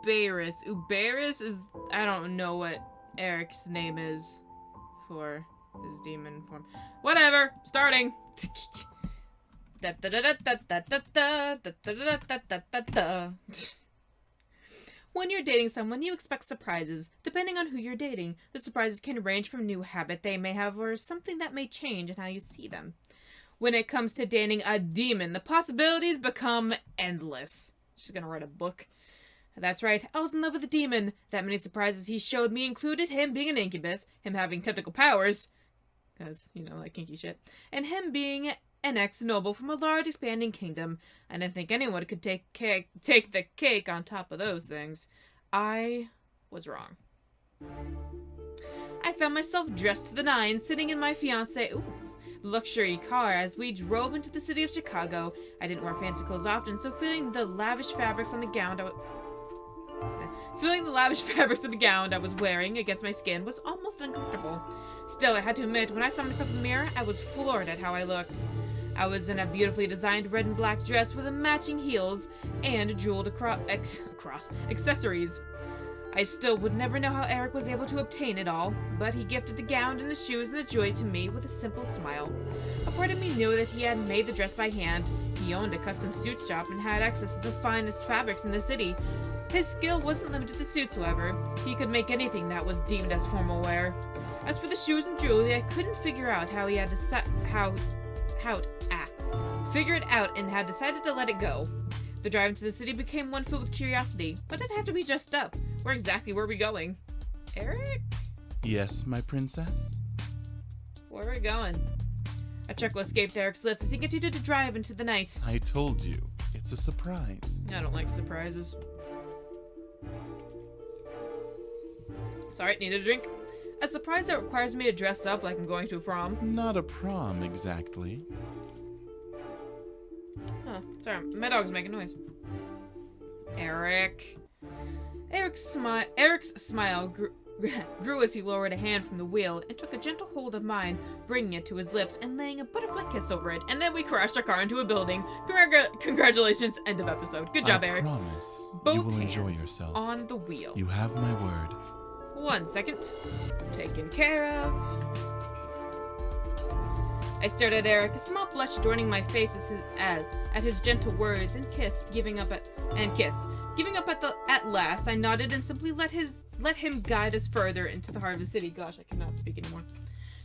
Uberus. Uberus is... I don't know what Eric's name is for his demon form. Whatever. Starting. When you're dating someone, you expect surprises. Depending on who you're dating, the surprises can range from a new habit they may have or something that may change in how you see them. When it comes to dating a demon, the possibilities become endless. She's gonna write a book. That's right, I was in love with a demon. That many surprises he showed me included him being an incubus, him having tentacle powers, because, you know, like kinky shit, and him being an ex-noble from a large expanding kingdom. I didn't think anyone could take the cake on top of those things. I was wrong. I found myself dressed to the nines, sitting in my luxury car as we drove into the city of Chicago. I didn't wear fancy clothes often, so feeling the lavish fabrics of the gown I was wearing against my skin was almost uncomfortable. Still, I had to admit, when I saw myself in the mirror, I was floored at how I looked. I was in a beautifully designed red and black dress with matching heels and jeweled accessories. I still would never know how Erik was able to obtain it all, but he gifted the gown and the shoes and the jewelry to me with a simple smile. A part of me knew that he had made the dress by hand. He owned a custom suit shop and had access to the finest fabrics in the city. His skill wasn't limited to suits, however. He could make anything that was deemed as formal wear. As for the shoes and jewelry, I couldn't figure out how he had figured it out and had decided to let it go. The drive into the city became one filled with curiosity, but I'd have to be dressed up. Where exactly were we going? Erik? Yes, my princess? Where are we going? A chuckle escaped Erik's lips as he continued to drive into the night. I told you, it's a surprise. I don't like surprises. Sorry, need a drink. A surprise that requires me to dress up like I'm going to a prom. Not a prom, exactly. Oh, sorry, my dog's making noise. Erik. Erik's smile grew as he lowered a hand from the wheel and took a gentle hold of mine, bringing it to his lips and laying a butterfly kiss over it, and then we crashed our car into a building. Congratulations, end of episode. Good job, Erik. I promise Both you will hands enjoy yourself. On the wheel. You have my word. 1 second. Taken care of. I stared at Erik, a small blush adorning my face at his gentle words and giving up at last. I nodded and simply let him guide us further into the heart of the city. Gosh, I cannot speak anymore.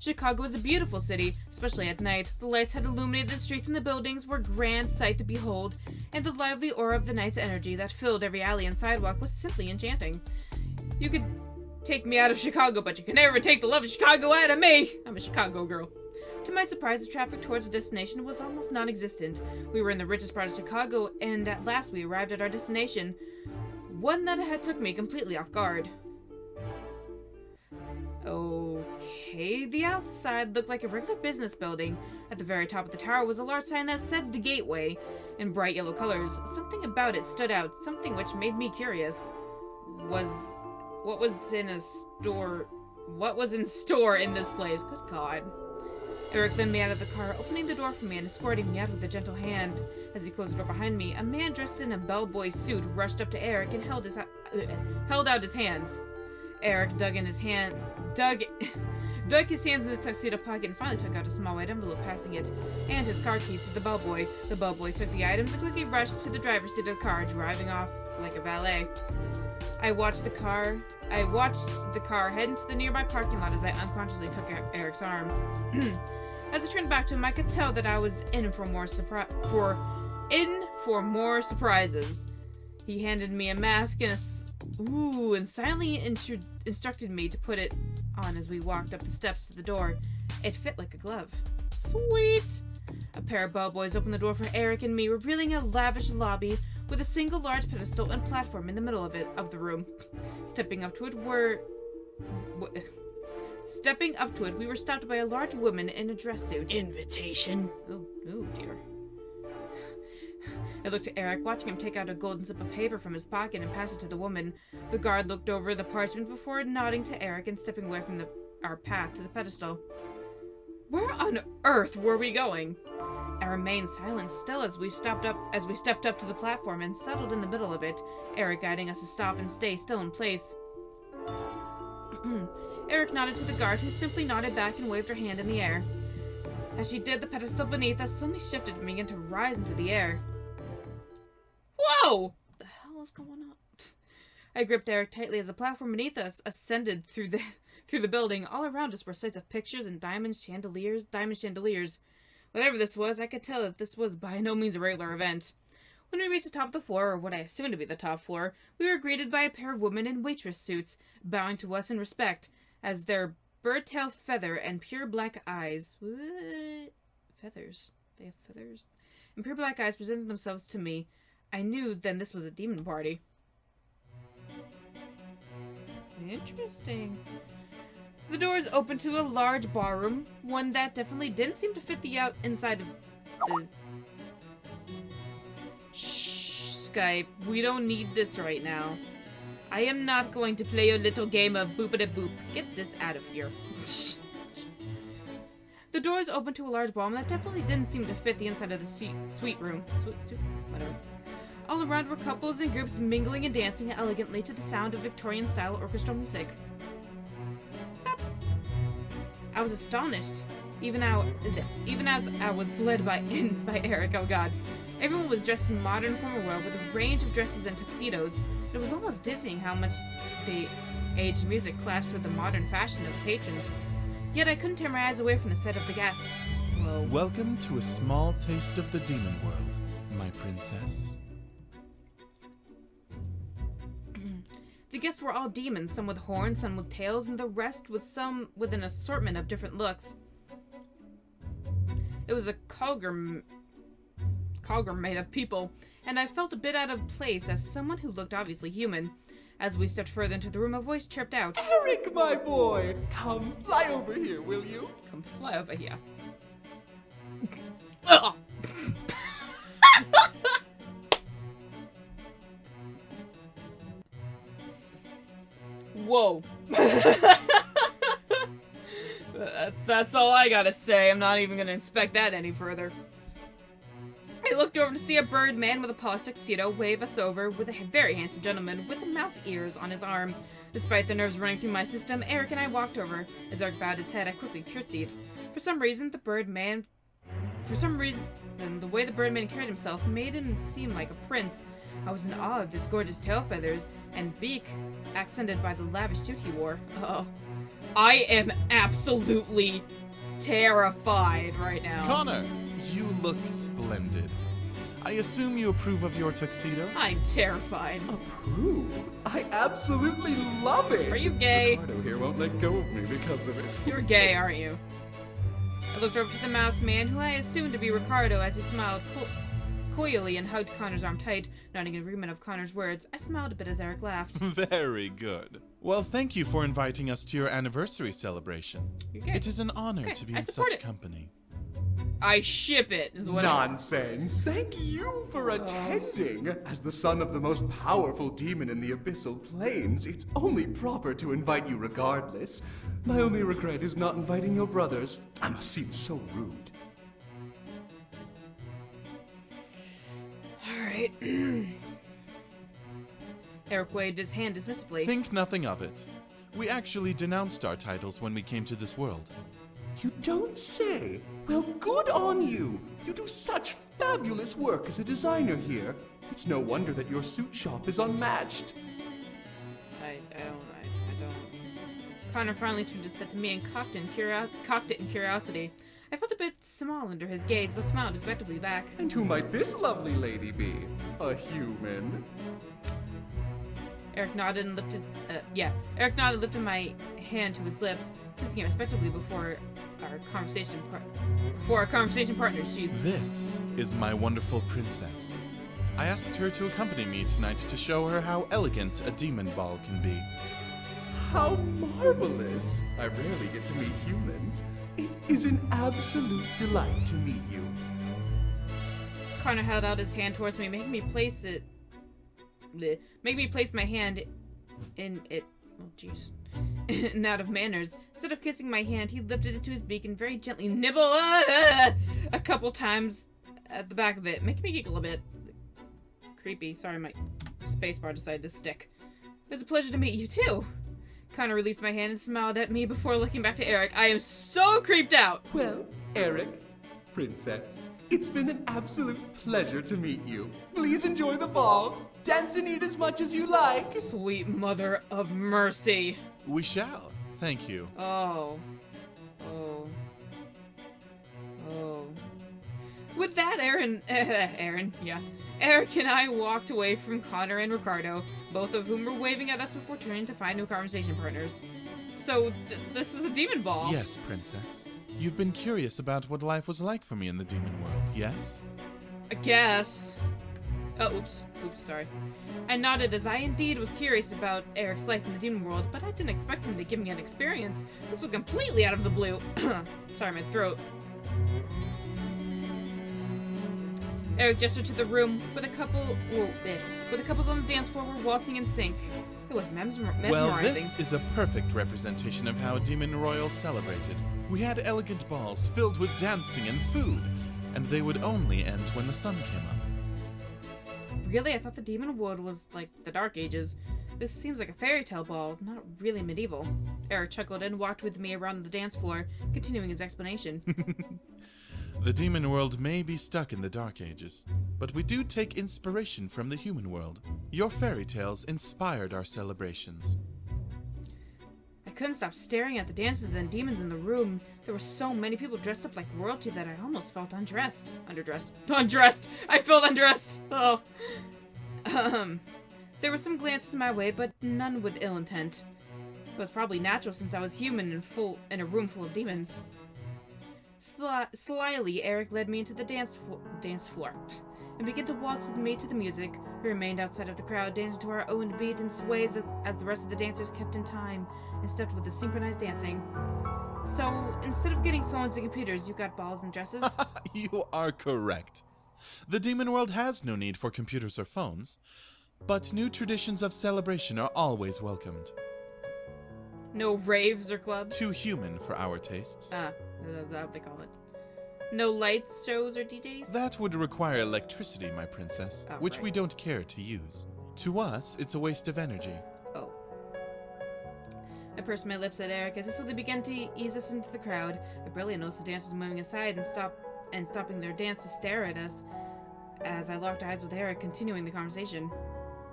Chicago is a beautiful city, especially at night. The lights had illuminated the streets and the buildings were a grand sight to behold, and the lively aura of the night's energy that filled every alley and sidewalk was simply enchanting. You could take me out of Chicago, but you can never take the love of Chicago out of me! I'm a Chicago girl. To my surprise, the traffic towards the destination was almost non-existent. We were in the richest part of Chicago, and at last we arrived at our destination, one that had took me completely off guard. Okay, the outside looked like a regular business building. At the very top of the tower was a large sign that said The Gateway in bright yellow colors. Something about it stood out, something which made me curious. What was in store in this place? Good God. Erik led me out of the car, opening the door for me and escorting me out with a gentle hand. As he closed the door behind me, a man dressed in a bellboy suit rushed up to Erik and held out his hands. Erik dug his hands in his tuxedo pocket and finally took out a small white envelope, passing it and his car keys to the bellboy. The bellboy took the items and quickly rushed to the driver's seat of the car, driving off like a valet. I watched the car head into the nearby parking lot as I unconsciously took Erik's arm. As I turned back to him, I could tell that I was in for more surprises. He handed me a mask and and silently instructed me to put it on as we walked up the steps to the door. It fit like a glove. Sweet! A pair of bellboys opened the door for Erik and me, revealing a lavish lobby with a single large pedestal and platform in the middle of the room. Stepping up to it, we were stopped by a large woman in a dress suit. Invitation. Oh dear. I looked at Erik, watching him take out a golden slip of paper from his pocket and pass it to the woman. The guard looked over the parchment before nodding to Erik and stepping away from our path to the pedestal. Where on earth were we going? I remained silent still as we stepped up to the platform and settled in the middle of it, Erik guiding us to stop and stay still in place. Erik nodded to the guard, who simply nodded back and waved her hand in the air. As she did, the pedestal beneath us suddenly shifted and began to rise into the air. Whoa! What the hell is going on? I gripped Erik tightly as the platform beneath us ascended through the building. All around us were sights of pictures and diamond chandeliers. Whatever this was, I could tell that this was by no means a regular event. When we reached the top of the floor, or what I assumed to be the top floor, we were greeted by a pair of women in waitress suits, bowing to us in respect, as their bird-tail feather and pure black eyes... What? Feathers? They have feathers? And pure black eyes presented themselves to me. I knew then this was a demon party. Interesting. The doors opened to a large ballroom, one that definitely didn't seem to fit the inside of the... Shh, Skype. We don't need this right now. I am not going to play your little game of boop-a-da-boop. Get this out of here. The doors opened to a large ballroom that definitely didn't seem to fit the inside of the suite room. Whatever. All around were couples and groups mingling and dancing elegantly to the sound of Victorian-style orchestral music. I was astonished, even as I was led by Erik. Oh god. Everyone was dressed in modern formal wear with a range of dresses and tuxedos. It was almost dizzying how much the aged music clashed with the modern fashion of the patrons. Yet I couldn't tear my eyes away from the sight of the guest. Whoa. Welcome to a small taste of the demon world, my princess. The guests were all demons, some with horns, some with tails, and the rest with an assortment of different looks. It was a cauldron made of people, and I felt a bit out of place as someone who looked obviously human. As we stepped further into the room, a voice chirped out, "Erik, my boy! Come fly over here, will you?" "Come fly over here." Whoa. That's all I gotta say. I'm not even gonna inspect that any further. I looked over to see a bird man with a polished tuxedo wave us over with a very handsome gentleman with mouse ears on his arm. Despite the nerves running through my system, Erik and I walked over. As Erik bowed his head, I quickly curtsied. For some reason, the way the bird man carried himself made him seem like a prince. I was in awe of his gorgeous tail feathers and beak, accented by the lavish suit he wore. Oh, I am absolutely terrified right now. Connor, you look splendid. I assume you approve of your tuxedo? I'm terrified. Approve? I absolutely love it! Are you gay? Ricardo here won't let go of me because of it. You're gay, aren't you? I looked over to the mouse man, who I assumed to be Ricardo, as he smiled coyly and hugged Connor's arm tight, nodding in agreement of Connor's words. I smiled a bit as Erik laughed. Very good. Well, thank you for inviting us to your anniversary celebration. You're gay. It is an honor Okay, to be I in support such it. company. I ship it, is what Nonsense! Thank you for attending! As the son of the most powerful demon in the abyssal planes, it's only proper to invite you regardless. My only regret is not inviting your brothers. I must seem so rude. Alright. Erik waved his hand dismissively. Think nothing of it. We actually denounced our titles when we came to this world. You don't say? Well, good on you! You do such fabulous work as a designer here. It's no wonder that your suit shop is unmatched. I don't. Connor finally turned his head to me and cocked it in curiosity. I felt a bit small under his gaze, but smiled respectfully back. And who might this lovely lady be? A human? Erik nodded and lifted my hand to his lips, kissing it respectfully before our conversation partners. Jeez. This is my wonderful princess. I asked her to accompany me tonight to show her how elegant a demon ball can be. How marvelous! I rarely get to meet humans. It is an absolute delight to meet you. Connor held out his hand towards me, making me place my hand in it. Oh, jeez. And out of manners. Instead of kissing my hand, he lifted it to his beak and very gently nibbled a couple times at the back of it, making me giggle a bit. Creepy. Sorry, my spacebar decided to stick. It was a pleasure to meet you, too. Connor released my hand and smiled at me before looking back to Erik. I am so creeped out. Well, Erik, Princess, it's been an absolute pleasure to meet you. Please enjoy the ball. Dance and eat as much as you like. Sweet mother of mercy. We shall. Thank you. Oh. With that, Erik and I walked away from Connor and Ricardo, both of whom were waving at us before turning to find new conversation partners. So, this is a demon ball. Yes, Princess. You've been curious about what life was like for me in the demon world, yes? I guess. Oh, oops, sorry. I nodded as I indeed was curious about Erik's life in the demon world, but I didn't expect him to give me an experience. This was completely out of the blue. Sorry, my throat. Erik gestured to the room where the couples on the dance floor were waltzing in sync. It was mesmerizing. Well, this is a perfect representation of how Demon Royals celebrated. We had elegant balls filled with dancing and food, and they would only end when the sun came up. Really? I thought the demon world was like the Dark Ages. This seems like a fairy tale ball, not really medieval. Erik chuckled and walked with me around the dance floor, continuing his explanation. The demon world may be stuck in the Dark Ages, but we do take inspiration from the human world. Your fairy tales inspired our celebrations. I couldn't stop staring at the dancers and demons in the room. There were so many people dressed up like royalty that I almost felt undressed. Undressed! I felt undressed! Oh. There were some glances my way, but none with ill intent. It was probably natural since I was human and in a room full of demons. Slyly, Erik led me into the dance floor and began to waltz with me to the music. We remained outside of the crowd, dancing to our own beat and sways as the rest of the dancers kept in time and stepped with the synchronized dancing. So, instead of getting phones and computers, you got balls and dresses? You are correct. The demon world has no need for computers or phones, but new traditions of celebration are always welcomed. No raves or clubs? Too human for our tastes. Is that what they call it? No lights, shows, or DJs? That would require electricity, my princess, which right. we don't care to use. To us, it's a waste of energy. Oh. I pursed my lips at Erik as he slowly began to ease us into the crowd. I barely noticed the dancers moving aside and stopping their dance to stare at us as I locked eyes with Erik, continuing the conversation.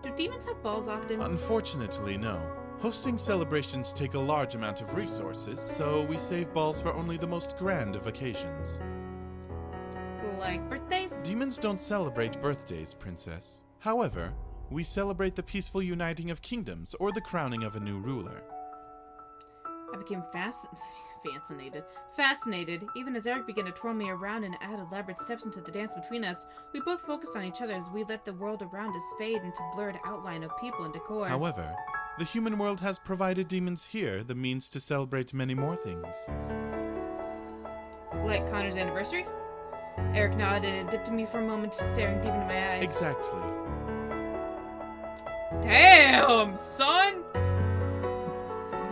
Do demons have balls often? Unfortunately, no. Hosting celebrations take a large amount of resources, so we save balls for only the most grand of occasions. Like birthdays? Demons don't celebrate birthdays, Princess. However, we celebrate the peaceful uniting of kingdoms or the crowning of a new ruler. I became fascinated, even as Erik began to twirl me around and add elaborate steps into the dance between us. We both focused on each other as we let the world around us fade into blurred outline of people and decor. However, the human world has provided demons here the means to celebrate many more things. Like Connor's anniversary? Erik nodded and dipped at me for a moment, staring deep into my eyes. Exactly. Damn, son!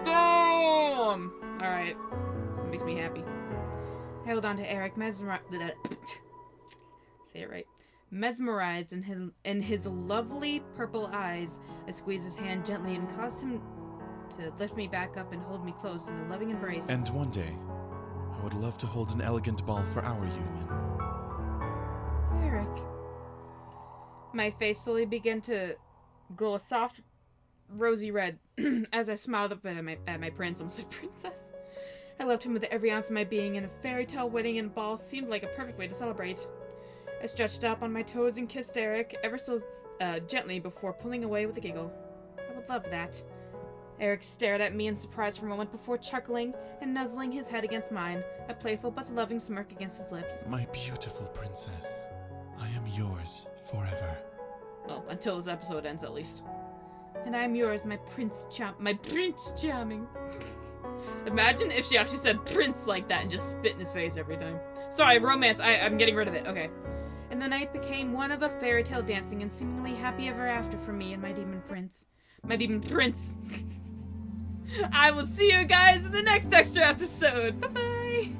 Damn! Alright. Makes me happy. I held on to Erik, mesmerized in his lovely purple eyes. I squeezed his hand gently and caused him to lift me back up and hold me close in a loving embrace. And one day, I would love to hold an elegant ball for our union. Erik. My face slowly began to glow a soft, rosy red as I smiled up at my prince. I almost said princess. I loved him with every ounce of my being, and a fairy tale wedding and ball seemed like a perfect way to celebrate. I stretched up on my toes and kissed Erik ever so gently before pulling away with a giggle. I would love that. Erik stared at me in surprise for a moment before chuckling and nuzzling his head against mine, a playful but loving smirk against his lips. My beautiful princess, I am yours forever. Well, until this episode ends, at least. And I am yours, my Prince Charming. Imagine if she actually said prince like that and just spit in his face every time. Sorry, romance, I'm getting rid of it, okay. And the night became one of a fairy tale dancing and seemingly happy ever after for me and my demon prince. I will see you guys in the next extra episode. Bye-bye!